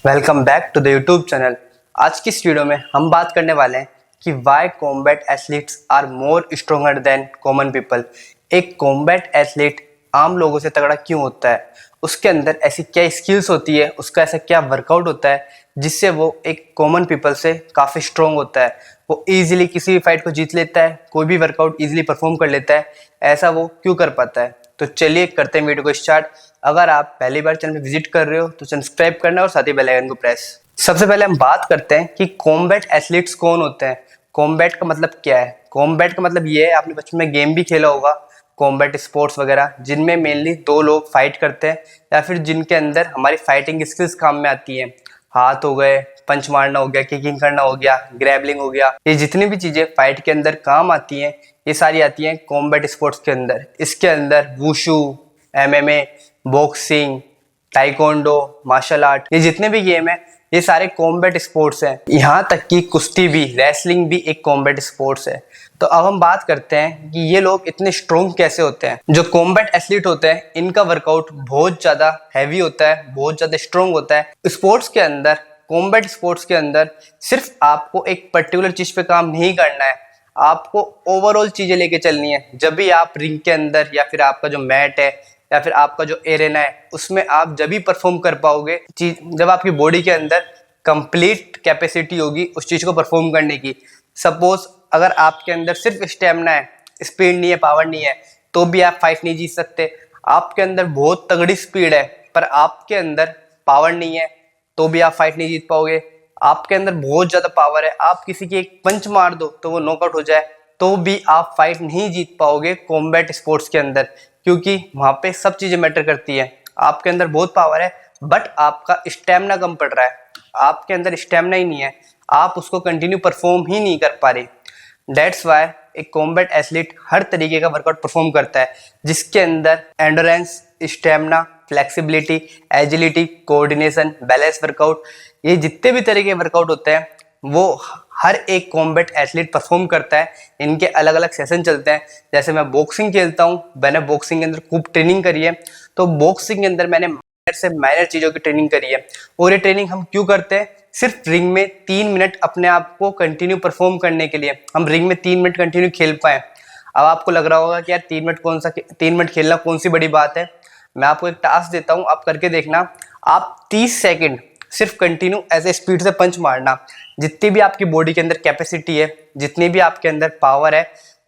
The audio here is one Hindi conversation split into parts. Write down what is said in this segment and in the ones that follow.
Welcome back to the YouTube channel. आज की इस वीडियो में हम बात करने वाले हैं कि why combat athletes are more stronger than common people. एक कॉम्बैट एथलीट आम लोगों से तगड़ा क्यों होता है, उसके अंदर ऐसी क्या स्किल्स होती है, उसका ऐसा क्या वर्कआउट होता है जिससे वो एक कॉमन पीपल से काफ़ी स्ट्रोंग होता है। वो ईजिली किसी भी फाइट को जीत लेता है, कोई भी वर्कआउट ईजिली परफॉर्म कर लेता है। ऐसा वो क्यों कर पाता है? तो चलिए करते हैं वीडियो को स्टार्ट। अगर आप पहली बार चैनल में विजिट कर रहे हो तो सब्सक्राइब करना और साथ ही बेल आइकन को प्रेस। सबसे पहले हम बात करते हैं कि कॉम्बैट एथलीट्स कौन होते हैं। कॉम्बैट का मतलब क्या है? कॉम्बैट का मतलब ये है, आपने बचपन में गेम भी खेला होगा, कॉम्बैट स्पोर्ट्स वगैरह, जिनमें मेनली दो लोग फाइट करते हैं या फिर जिनके अंदर हमारी फाइटिंग स्किल्स काम में आती हैं। हाथ हो गए, पंच मारना हो गया, किकिंग करना हो गया, ग्रैबलिंग हो गया, ये जितनी भी चीजें फाइट के अंदर काम आती हैं ये सारी आती हैं कॉम्बैट स्पोर्ट्स के अंदर। इसके अंदर wushu, MMA, boxing, taekwondo, martial art, ये जितने भी गेम है ये सारे कॉम्बैट स्पोर्ट्स हैं। यहाँ तक कि कुश्ती भी, रेसलिंग भी एक कॉम्बैट स्पोर्ट्स है। तो अब हम बात करते हैं कि ये लोग इतने स्ट्रोंग कैसे होते हैं। जो कॉम्बैट एथलीट होते हैं इनका वर्कआउट बहुत ज्यादा हैवी होता है, बहुत ज्यादा स्ट्रोंग होता है। स्पोर्ट्स के अंदर, कॉम्बैट स्पोर्ट्स के अंदर सिर्फ आपको एक पर्टिकुलर चीज पे काम नहीं करना है, आपको ओवरऑल चीजें लेके चलनी है। जब भी आप रिंग के अंदर या फिर आपका जो मैट है या फिर आपका जो एरेना है उसमें आप जब भी परफॉर्म कर पाओगे, जब आपकी बॉडी के अंदर कंप्लीट कैपेसिटी होगी उस चीज को परफॉर्म करने की। सपोज अगर आपके अंदर सिर्फ स्टेमिना है, स्पीड नहीं है, पावर नहीं है, तो भी आप फाइट नहीं जीत सकते। आपके अंदर बहुत तगड़ी स्पीड है पर आपके अंदर पावर नहीं है, तो भी आप फाइट नहीं जीत पाओगे। आपके अंदर बहुत ज्यादा पावर है, आप किसी की एक पंच मार दो तो वो नॉकआउट हो जाए, तो भी आप फाइट नहीं जीत पाओगे कॉम्बैट स्पोर्ट्स के अंदर, क्योंकि वहां पे सब चीजें मैटर करती है। आपके अंदर बहुत पावर है बट आपका स्टेमिना कम पड़ रहा है, आपके अंदर स्टेमिना ही नहीं है, आप उसको कंटिन्यू परफॉर्म ही नहीं कर पा रहे। दैट्स वाई एक कॉम्बैट एथलीट हर तरीके का वर्कआउट परफॉर्म करता है जिसके अंदर endurance, stamina, flexibility, agility, coordination, balance workout, ये जितने भी तरह के वर्कआउट होते हैं वो हर एक कॉम्बैट एथलीट परफॉर्म करता है। इनके अलग अलग सेशन चलते हैं। जैसे मैं बॉक्सिंग खेलता हूँ, मैंने बॉक्सिंग के अंदर खूब ट्रेनिंग करी है, तो बॉक्सिंग के अंदर मैंने माइनर से माइनर चीजों की ट्रेनिंग करी है। और ये ट्रेनिंग हम क्यों करते हैं? सिर्फ रिंग में 3 मिनट अपने आप को कंटिन्यू परफॉर्म करने के लिए। हम रिंग में 3 मिनट कंटिन्यू खेल पाए। अब आपको लग रहा होगा कि यार 3 मिनट खेलना कौन सी बड़ी बात है। मैं आपको एक टास्क देता हूं, आप करके देखना। आप 30 सेकंड सिर्फ कंटिन्यू ऐसे स्पीड से पंच मारना। जितनी भी आपकी बॉडी के अंदर कैपेसिटी है, जितनी भी आपके अंदर पावर है,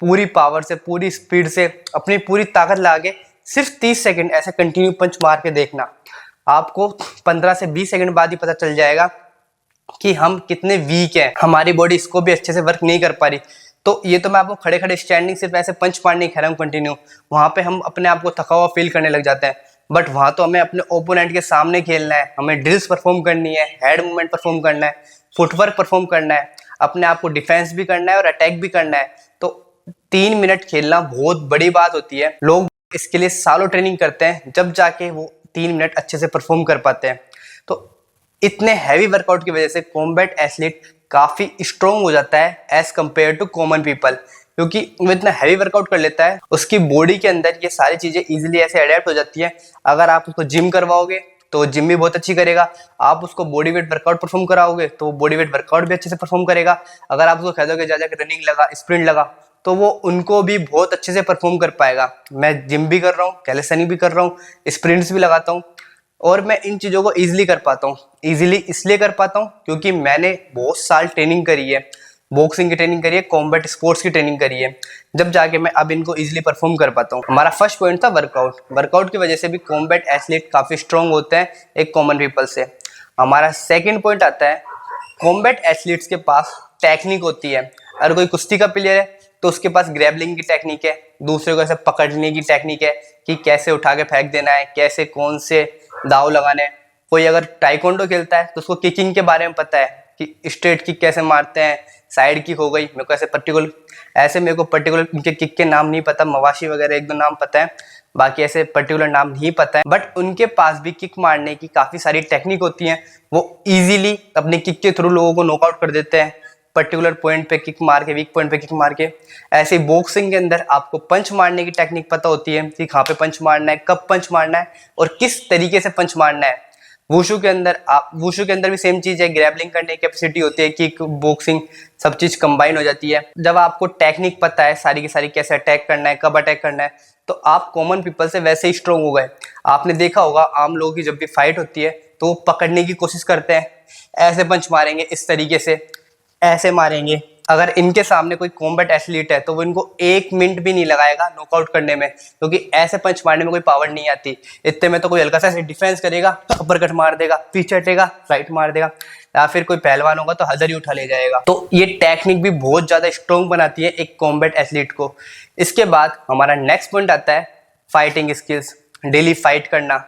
पूरी पावर से, पूरी स्पीड से, अपनी पूरी ताकत लगा के सिर्फ 30 सेकंड ऐसे कंटिन्यू पंच मार के देखना। आपको 15 से 20 सेकंड बाद ही पता चल जाएगा कि हम कितने वीक हैं, हमारी बॉडी इसको भी अच्छे से वर्क नहीं कर पा रही। तो ये तो मैं आपको खड़े खड़े स्टैंडिंग सिर्फ ऐसे पंच मारने कह रहा हूँ कंटिन्यू, वहां पे हम अपने आप को थका हुआ फील करने लग जाते हैं। बट वहां तो हमें अपने ओपोनेंट के सामने खेलना है, हमें ड्रिल्स परफॉर्म करनी है, हेड मूवमेंट परफॉर्म करना है, फुटवर्क परफॉर्म करना है, अपने आप को डिफेंस भी करना है और अटैक भी करना है। तो 3 मिनट खेलना बहुत बड़ी बात होती है। लोग इसके लिए सालों ट्रेनिंग करते हैं, जब जाके वो 3 मिनट अच्छे से परफॉर्म कर पाते हैं। तो इतने हैवी वर्कआउट की वजह से कॉम्बैट एथलीट काफी स्ट्रोंग हो जाता है as compare to common people, क्योंकि वो इतना हैवी वर्कआउट कर लेता है, उसकी बॉडी के अंदर ये सारी चीजें इजीली ऐसे अडेप्ट हो जाती है। अगर आप उसको जिम करवाओगे तो जिम भी बहुत अच्छी करेगा, आप उसको बॉडी वेट वर्कआउट परफॉर्म कराओगे तो बॉडी वेट वर्कआउट भी अच्छे से परफॉर्म करेगा। अगर आप उसको कह दोगे जा जाकर रनिंग लगा, स्प्रिंट लगा, तो वो उनको भी बहुत अच्छे से परफॉर्म कर पाएगा। मैं जिम भी कर रहा हूँ, कैलिस्थेनिक्स भी कर रहा हूँ, स्प्रिंट्स भी लगाता हूँ और मैं इन चीजों को इजीली कर पाता हूँ। इजीली इसलिए कर पाता हूँ क्योंकि मैंने बहुत साल ट्रेनिंग करी है, बॉक्सिंग की ट्रेनिंग करी है, कॉम्बैट स्पोर्ट्स की ट्रेनिंग करी है, जब जाके मैं अब इनको इजीली परफॉर्म कर पाता हूँ। हमारा फर्स्ट पॉइंट था वर्कआउट। वर्कआउट की वजह से भी कॉम्बैट एथलीट काफी स्ट्रॉन्ग होते हैं एक कॉमन पीपल से। हमारा सेकेंड पॉइंट आता है, कॉम्बैट एथलीट्स के पास टेक्निक होती है। अगर कोई कुश्ती का प्लेयर है तो उसके पास ग्रैबलिंग की टेक्निक है, दूसरे को ऐसे पकड़ने की टेक्निक है कि कैसे उठा के फेंक देना है, कैसे कौन से दाव लगाने हैं। कोई अगर टाइकोंडो खेलता है तो उसको किकिंग के बारे में पता है कि स्ट्रेट किक कैसे मारते हैं, साइड किक हो गई। मेरे को मेरे को पर्टिकुलर उनके किक के नाम नहीं पता, मवाशी वगैरह एक दो नाम पता है, बाकी ऐसे पर्टिकुलर नाम नहीं पता है। बट उनके पास भी किक मारने की काफी सारी टेक्निक होती है। वो इजीली अपने किक के थ्रू लोगों को नॉकआउट कर देते हैं, पर्टिकुलर पॉइंट पे किक मार के, वीक पॉइंट पे किक मार के। ऐसे बॉक्सिंग के अंदर आपको पंच मारने की टेक्निक पता होती है कि कहाँ पे पंच मारना है, कब पंच मारना है और किस तरीके से पंच मारना है। वुशु के अंदर भी सेम चीज है, ग्रैबलिंग करने की कैपेसिटी होती है, किक बॉक्सिंग सब चीज कंबाइन हो जाती है। जब आपको टेक्निक पता है सारी की सारी, कैसे अटैक करना है, कब अटैक करना है, तो आप कॉमन पीपल से वैसे ही स्ट्रोंग हो गए। आपने देखा होगा आम लोगों की जब भी फाइट होती है तो वो पकड़ने की कोशिश करते हैं, ऐसे पंच मारेंगे, इस तरीके से ऐसे मारेंगे। अगर इनके सामने कोई कॉम्बैट एथलीट है तो वो इनको 1 मिनट भी नहीं लगाएगा नॉकआउट करने में, क्योंकि ऐसे पंच मारने में कोई पावर नहीं आती। इतने में तो कोई हल्का सा ऐसे डिफेंस करेगा, अपर कट मार देगा, पीछे हटेगा, राइट मार देगा, या फिर कोई पहलवान होगा तो हजर ही उठा ले जाएगा। तो ये टेक्निक भी बहुत ज्यादा स्ट्रॉन्ग बनाती है एक कॉम्बैट एथलीट को। इसके बाद हमारा नेक्स्ट पॉइंट आता है फाइटिंग स्किल्स, डेली फाइट करना।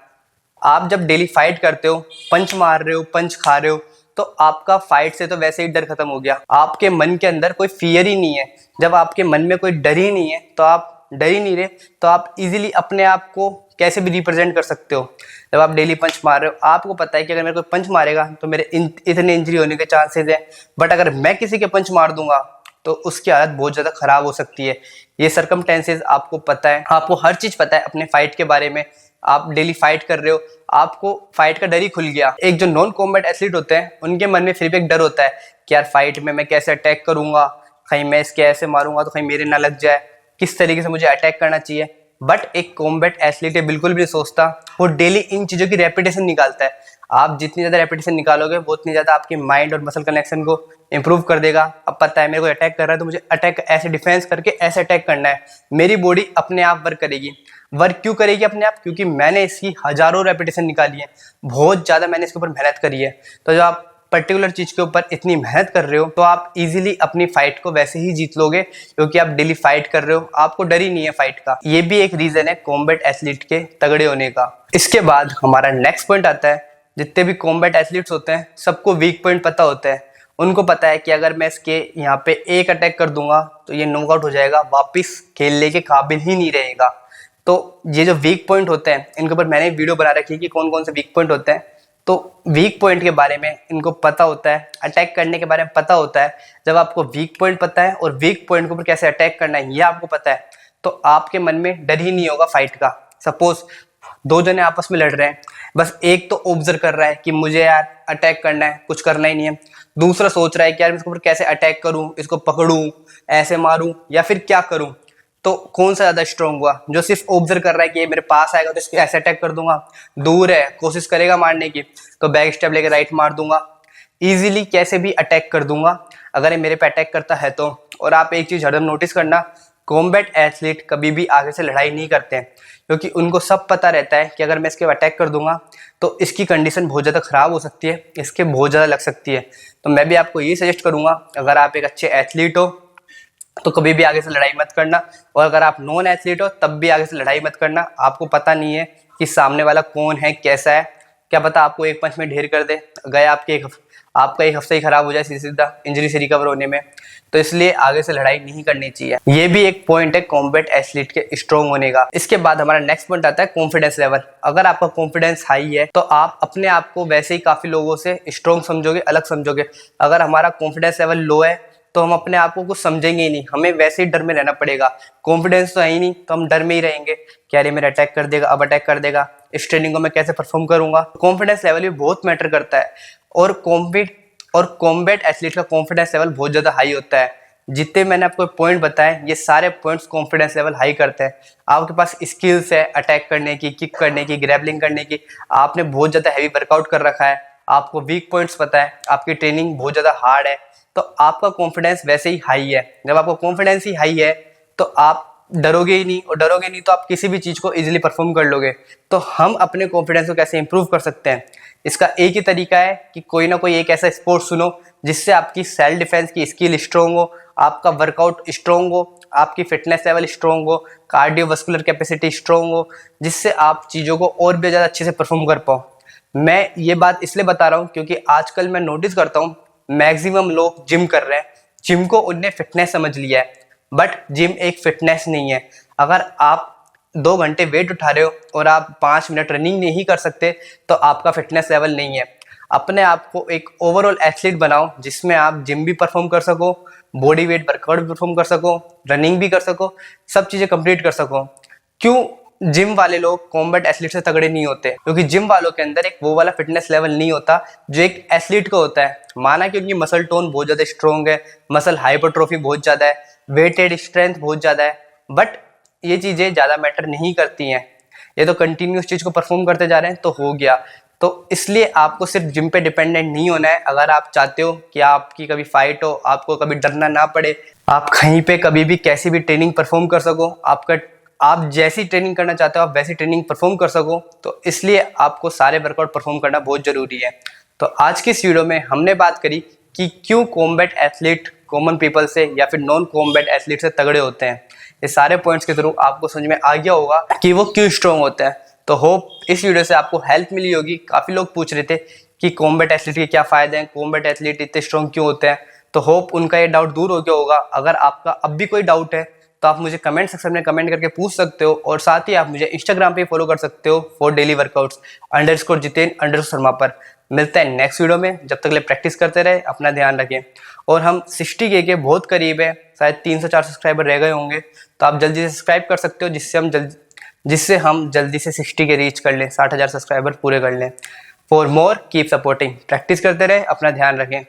आप जब डेली फाइट करते हो, पंच मार रहे हो, पंच खा रहे हो, तो आपका फाइट से तो वैसे ही डर खत्म हो गया। आपके मन के अंदर कोई फियर ही नहीं है। जब आपके मन में कोई डर ही नहीं है, तो आप डर ही नहीं रहे, तो आप इजीली अपने आप को कैसे भी रिप्रेजेंट कर सकते हो। जब आप डेली पंच मार रहे हो, आपको पता है कि अगर मेरे को पंच मारेगा तो मेरे इतने इंजरी होने के चांसेस है, बट अगर मैं किसी के पंच मार दूंगा तो उसकी हालत बहुत ज्यादा खराब हो सकती है। ये सर्कमस्टेंसेस आपको पता है, आपको हर चीज पता है अपने फाइट के बारे में। आप डेली फाइट कर रहे हो, आपको फाइट का डर ही खुल गया। एक जो नॉन कॉम्बैट एथलीट होते हैं उनके मन में फिर भी एक डर होता है कि यार फाइट में मैं कैसे अटैक करूंगा, कहीं मैं इसके ऐसे मारूंगा तो कहीं मेरे ना लग जाए, किस तरीके से मुझे अटैक करना चाहिए। बट एक कॉम्बैट एथलीट बिल्कुल भी नहीं सोचता, वो डेली इन चीजों की रेपिटेशन निकालता है। आप जितनी ज्यादा रेपिटेशन निकालोगे वो उतनी ज्यादा आपके माइंड और मसल कनेक्शन को इंप्रूव कर देगा। अब पता है मेरे को अटैक कर रहा है तो मुझे अटैक ऐसे डिफेंस करके ऐसे अटैक करना है, मेरी बॉडी अपने आप वर्क करेगी। वर्क क्यों करेगी अपने आप? क्योंकि मैंने इसकी हजारों रेपिटेशन निकाली है, बहुत ज्यादा मैंने इसके ऊपर मेहनत करी है। तो जब आप पर्टिकुलर चीज के ऊपर इतनी मेहनत कर रहे हो तो आप इजीली अपनी फाइट को वैसे ही जीत लोगे, क्योंकि आप डेली फाइट कर रहे हो, आपको डर ही नहीं है फाइट का। ये भी एक रीजन है कॉम्बैट एथलीट के तगड़े होने का। इसके बाद हमारा नेक्स्ट पॉइंट आता है, जितने भी कॉम्बैट एथलीट्स होते हैं सबको वीक पॉइंट पता होता है। उनको पता है कि अगर मैं इसके यहाँ पे एक अटैक कर दूंगा तो ये नॉकआउट हो जाएगा, वापिस खेलने के काबिल ही नहीं रहेगा। तो ये जो वीक पॉइंट होते हैं इनके ऊपर मैंने वीडियो बना रखी है कि कौन कौन से वीक पॉइंट होते हैं। तो वीक पॉइंट के बारे में इनको पता होता है, अटैक करने के बारे में पता होता है। जब आपको वीक पॉइंट पता है और वीक पॉइंट के ऊपर कैसे अटैक करना है ये आपको पता है, तो आपके मन में डर ही नहीं होगा फाइट का। सपोज दो जने आपस में लड़ रहे हैं, बस एक तो ऑब्जर्व कर रहा है कि मुझे यार अटैक करना है, कुछ करना ही नहीं है। दूसरा सोच रहा है कि यार मैं इसके ऊपर कैसे अटैक करूं, इसको पकड़ूं, ऐसे मारूं या फिर क्या करूं। तो कौन सा ज्यादा स्ट्रांग हुआ? जो सिर्फ ऑब्जर्व कर रहा है कि ये मेरे पास आएगा तो इसको ऐसे अटैक कर दूंगा, दूर है कोशिश करेगा मारने की तो बैक स्टेप लेके राइट मार दूंगा, इजीली कैसे भी अटैक कर दूंगा अगर ये मेरे पे अटैक करता है तो। और आप एक चीज हरदम नोटिस करना, कॉम्बैट एथलीट कभी भी आगे से लड़ाई नहीं करते हैं, क्योंकि उनको सब पता रहता है कि अगर मैं इसके अटैक कर दूंगा तो इसकी कंडीशन बहुत ज़्यादा खराब हो सकती है, इसके बहुत ज़्यादा लग सकती है। तो मैं भी आपको ये सजेस्ट करूंगा, अगर आप एक अच्छे एथलीट हो तो कभी भी आगे से लड़ाई मत करना, और अगर आप नॉन एथलीट हो तब भी आगे से लड़ाई मत करना। आपको पता नहीं है कि सामने वाला कौन है, कैसा है, क्या पता आपको एक पंच में ढेर कर दे, गए आपका एक हफ्ता ही खराब हो जाए सीधा इंजरी से रिकवर होने में। तो इसलिए आगे से लड़ाई नहीं करनी चाहिए। ये भी एक पॉइंट है कॉम्बैट एथलीट के स्ट्रॉन्ग होने का। इसके बाद हमारा नेक्स्ट पॉइंट आता है कॉन्फिडेंस लेवल। अगर आपका कॉन्फिडेंस हाई है तो आप अपने आप को वैसे ही काफी लोगों से स्ट्रॉन्ग समझोगे, अलग समझोगे। अगर हमारा कॉन्फिडेंस लेवल लो है तो हम अपने आप को कुछ समझेंगे ही नहीं, हमें वैसे ही डर में रहना पड़ेगा। कॉन्फिडेंस तो है ही नहीं तो हम डर में ही रहेंगे कि अरे मेरा अटैक कर देगा, अब अटैक कर देगा, इस ट्रेनिंग को मैं कैसे परफॉर्म करूंगा। कॉन्फिडेंस लेवल भी बहुत मैटर करता है, और कॉम्बैट एथलीट का कॉन्फिडेंस लेवल बहुत ज्यादा हाई होता है। जितने मैंने आपको पॉइंट बताए ये सारे पॉइंट्स कॉन्फिडेंस लेवल हाई करते हैं। आपके पास स्किल्स है अटैक करने की, किक करने की, ग्रैबलिंग करने की, आपने बहुत ज्यादा हैवी वर्कआउट कर रखा है, आपको वीक पॉइंट्स पता है, आपकी ट्रेनिंग बहुत ज्यादा हार्ड है, तो आपका कॉन्फिडेंस वैसे ही हाई है। जब आपका कॉन्फिडेंस ही हाई है तो आप डरोगे ही नहीं, और डरोगे नहीं तो आप किसी भी चीज को इजीली परफॉर्म कर लोगे। तो हम अपने कॉन्फिडेंस को कैसे इंप्रूव कर सकते हैं? इसका एक ही तरीका है कि कोई ना कोई एक ऐसा स्पोर्ट चुनो जिससे आपकी सेल्फ डिफेंस की स्किल स्ट्रॉन्ग हो, आपका वर्कआउट स्ट्रॉन्ग हो, आपकी फिटनेस लेवल स्ट्रॉन्ग हो, कार्डियोवास्कुलर कैपेसिटी स्ट्रॉन्ग हो, जिससे आप चीजों को और भी ज्यादा अच्छे से परफॉर्म कर पाओ। मैं ये बात इसलिए बता रहा हूँ क्योंकि आजकल मैं नोटिस करता हूँ मैक्सिमम लोग जिम कर रहे हैं, जिम को उनने फिटनेस समझ लिया है, बट जिम एक फिटनेस नहीं है। अगर आप 2 घंटे वेट उठा रहे हो और आप 5 मिनट रनिंग नहीं कर सकते तो आपका फिटनेस लेवल नहीं है। अपने आप को एक ओवरऑल एथलीट बनाओ जिसमें आप जिम भी परफॉर्म कर सको, बॉडी वेट वर्कआउट भी परफॉर्म कर सको, रनिंग भी कर सको, सब चीजें कंप्लीट कर सको। क्यों जिम वाले लोग कॉम्बैट एथलीट से तगड़े नहीं होते, क्योंकि जिम वालों के अंदर एक वो वाला फिटनेस लेवल नहीं होता जो एक एथलीट को होता है। माना कि उनकी मसल टोन बहुत ज्यादा स्ट्रॉन्ग है, मसल हाइपरट्रोफी बहुत ज्यादा है, वेटेड स्ट्रेंथ बहुत ज्यादा है, बट ये चीजें ज्यादा मैटर नहीं करती हैं। ये तो कंटिन्यूस चीज को परफॉर्म करते जा रहे हैं तो हो गया। तो इसलिए आपको सिर्फ जिम पे डिपेंडेंट नहीं होना है। अगर आप चाहते हो कि आपकी कभी फाइट हो, आपको कभी डरना ना पड़े, आप कहीं पे कभी भी कैसी भी ट्रेनिंग परफॉर्म कर सको, आप जैसी ट्रेनिंग करना चाहते हो आप वैसी ट्रेनिंग परफॉर्म कर सको, तो इसलिए आपको सारे वर्कआउट परफॉर्म करना बहुत जरूरी है। तो आज की इस वीडियो में हमने बात करी कि क्यों कॉम्बैट एथलीट कॉमन पीपल से या फिर नॉन कॉम्बैट एथलीट से तगड़े होते हैं। ये सारे पॉइंट्स के थ्रू आपको समझ में आ गया होगा कि वो क्यों स्ट्रॉन्ग होते हैं। तो होप इस वीडियो से आपको हेल्प मिली होगी। काफी लोग पूछ रहे थे कि कॉम्बैट एथलीट के क्या फायदे हैं, कॉम्बैट एथलीट इतने स्ट्रॉन्ग क्यों होते हैं। तो होप उनका ये डाउट दूर हो गया होगा। अगर आपका अब भी कोई डाउट है तो आप मुझे कमेंट सेक्शन में कमेंट करके पूछ सकते हो, और साथ ही आप मुझे इंस्टाग्राम पे फॉलो कर सकते हो फॉर डेली वर्कआउट्स _जितेन_शर्मा पर। मिलते हैं नेक्स्ट वीडियो में। जब तक ले प्रैक्टिस करते रहे, अपना ध्यान रखें। और हम 60K के बहुत करीब है, शायद 304 सब्सक्राइबर रह गए होंगे, तो आप जल्दी से सब्सक्राइब कर सकते हो जिससे हम जल्दी से 60K रीच कर लें, 60,000 सब्सक्राइबर पूरे कर लें। For more keep supporting, practice करते रहे, अपना ध्यान रखें।